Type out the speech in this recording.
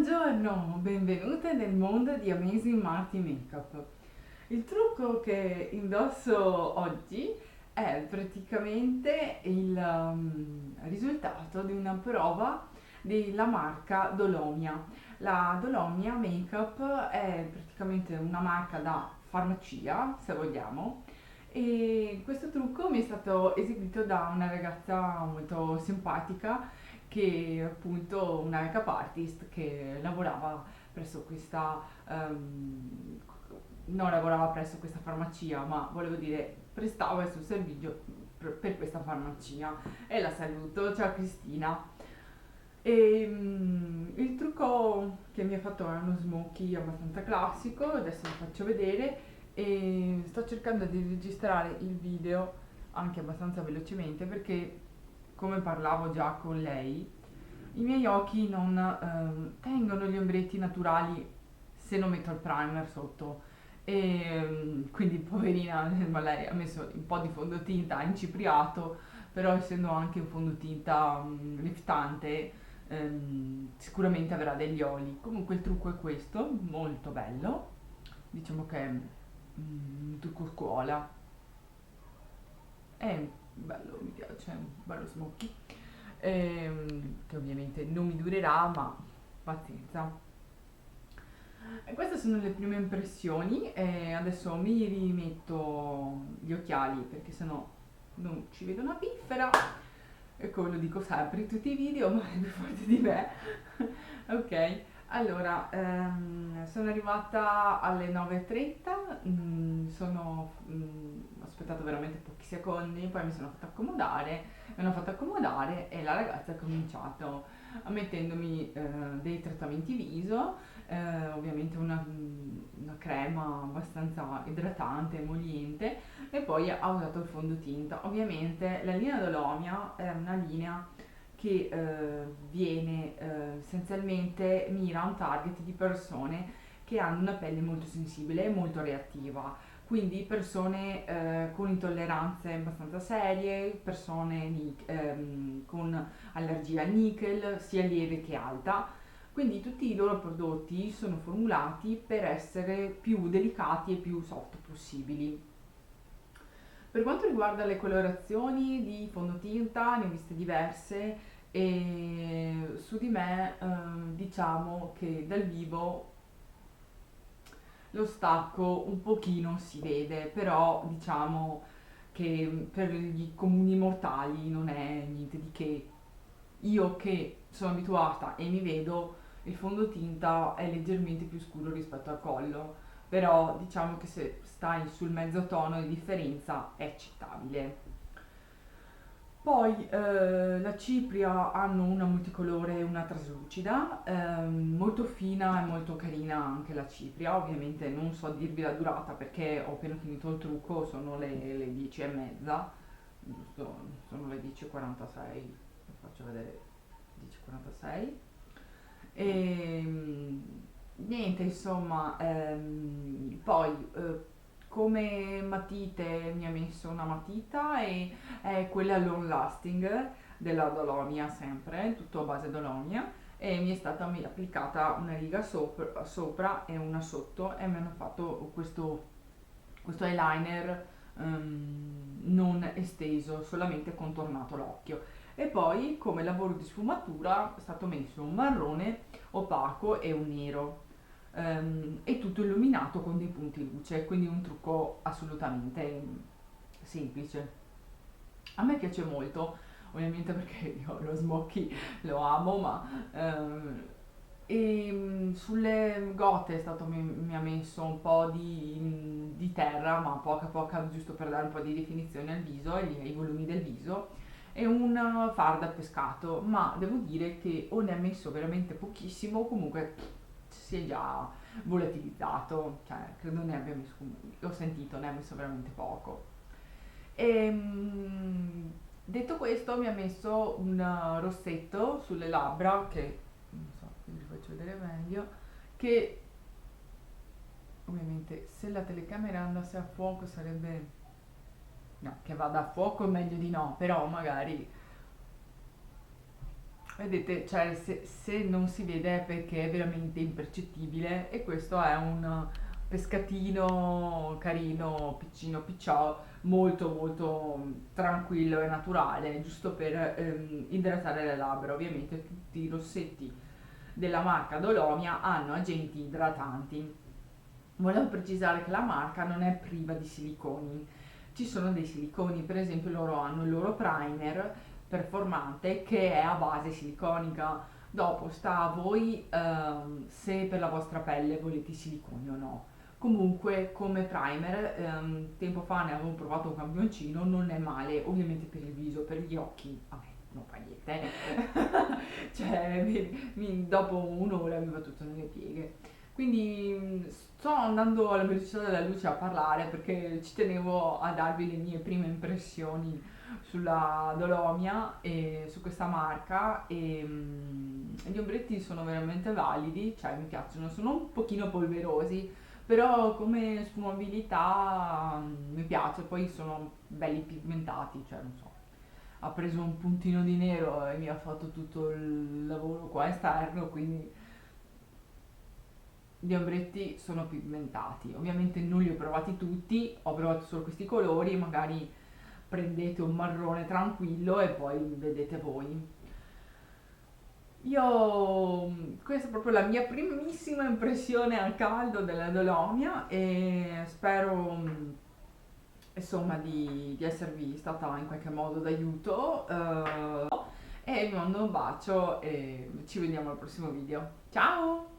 Buongiorno, benvenute nel mondo di Amazing Marty Makeup. Il trucco che indosso oggi è praticamente il risultato di una prova della marca Dolomia. La Dolomia Makeup è praticamente una marca da farmacia, se vogliamo, e questo trucco mi è stato eseguito da una ragazza molto simpatica che è appunto una make-up artist che lavorava presso questa non lavorava presso questa farmacia, ma volevo dire prestava il suo servizio per questa farmacia e la saluto. Ciao Cristina. Il trucco che mi ha fatto è uno smoky abbastanza classico, adesso vi faccio vedere e sto cercando di registrare il video anche abbastanza velocemente perché, come parlavo già con lei, i miei occhi non tengono gli ombretti naturali se non metto il primer sotto. Quindi poverina, ma lei ha messo un po' di fondotinta, ha incipriato, però essendo anche un fondotinta liftante, sicuramente avrà degli oli. Comunque il trucco è questo, molto bello. Diciamo che è un trucco scuola. È bello, mi piace, è un bello smoky. Che ovviamente non mi durerà, ma pazienza. E queste sono le prime impressioni e adesso mi rimetto gli occhiali perché sennò non ci vedo una piffera. E come lo dico sempre in tutti i video, ma è più forte di me. Ok, allora sono arrivata alle 9:30, ho aspettato veramente pochi secondi, poi mi sono fatta accomodare, mi hanno fatto accomodare e la ragazza ha cominciato mettendomi dei trattamenti viso, ovviamente una crema abbastanza idratante, emoliente e poi ha usato il fondotinta. Ovviamente la linea Dolomia è una linea che viene essenzialmente mira a un target di persone che hanno una pelle molto sensibile e molto reattiva, quindi persone con intolleranze abbastanza serie, persone con allergia al nickel, sia lieve che alta. Quindi tutti i loro prodotti sono formulati per essere più delicati e più soft possibili. Per quanto riguarda le colorazioni di fondotinta, ne ho viste diverse e su di me diciamo che dal vivo lo stacco un pochino si vede, però diciamo che per gli comuni mortali non è niente di che. Io che sono abituata e mi vedo, il fondotinta è leggermente più scuro rispetto al collo, però diciamo che se stai sul mezzo tono di differenza è accettabile. Poi la cipria hanno una multicolore e una traslucida, molto fina e molto carina anche la cipria, ovviamente non so dirvi la durata perché ho appena finito il trucco, sono le 10 e mezza, giusto, sono le 10:46, vi faccio vedere 10:46. E niente, insomma, poi come matite mi ha messo una matita e è quella long lasting della Dolomia sempre, tutto a base Dolomia e mi è stata applicata una riga sopra e una sotto e mi hanno fatto questo eyeliner non esteso, solamente contornato l'occhio. E poi come lavoro di sfumatura è stato messo un marrone opaco e un nero. E tutto illuminato con dei punti luce, quindi un trucco assolutamente semplice. A me piace molto, ovviamente perché io lo smoky lo amo, ma sulle gote mi ha messo un po' di terra, ma poca poca, giusto per dare un po' di definizione al viso, ai volumi del viso, e un far da pescato, ma devo dire che o ne ha messo veramente pochissimo, o comunque si è già volatilizzato, cioè credo ne abbia messo, l'ho sentito, ne ha messo veramente poco. Detto questo, mi ha messo un rossetto sulle labbra che non so, vi faccio vedere meglio. Che ovviamente se la telecamera andasse a fuoco sarebbe. No, che vada a fuoco meglio di no, però magari Vedete, cioè se non si vede è perché è veramente impercettibile e questo è un pescatino carino, piccino, picciò, molto molto tranquillo e naturale, giusto per idratare le labbra. Ovviamente tutti i rossetti della marca Dolomia hanno agenti idratanti. Volevo precisare che la marca non è priva di siliconi. Ci sono dei siliconi, per esempio loro hanno il loro primer performante che è a base siliconica. Dopo sta a voi se per la vostra pelle volete i siliconi o no. Comunque come primer, tempo fa ne avevo provato un campioncino, non è male, ovviamente per il viso, per gli occhi, vabbè, non fa niente. Cioè, dopo un'ora mi va tutto nelle pieghe. Quindi sto andando alla velocità della luce a parlare perché ci tenevo a darvi le mie prime impressioni sulla Dolomia e su questa marca e gli ombretti sono veramente validi, cioè mi piacciono, sono un pochino polverosi, però come sfumabilità mi piace, poi sono belli pigmentati, cioè non so. Ha preso un puntino di nero e mi ha fatto tutto il lavoro qua esterno, quindi gli ombretti sono pigmentati. Ovviamente non li ho provati tutti, ho provato solo questi colori, magari prendete un marrone tranquillo e poi vedete voi. Io, questa è proprio la mia primissima impressione al caldo della Dolomia e spero, insomma, di esservi stata in qualche modo d'aiuto. E vi mando un bacio e ci vediamo al prossimo video. Ciao!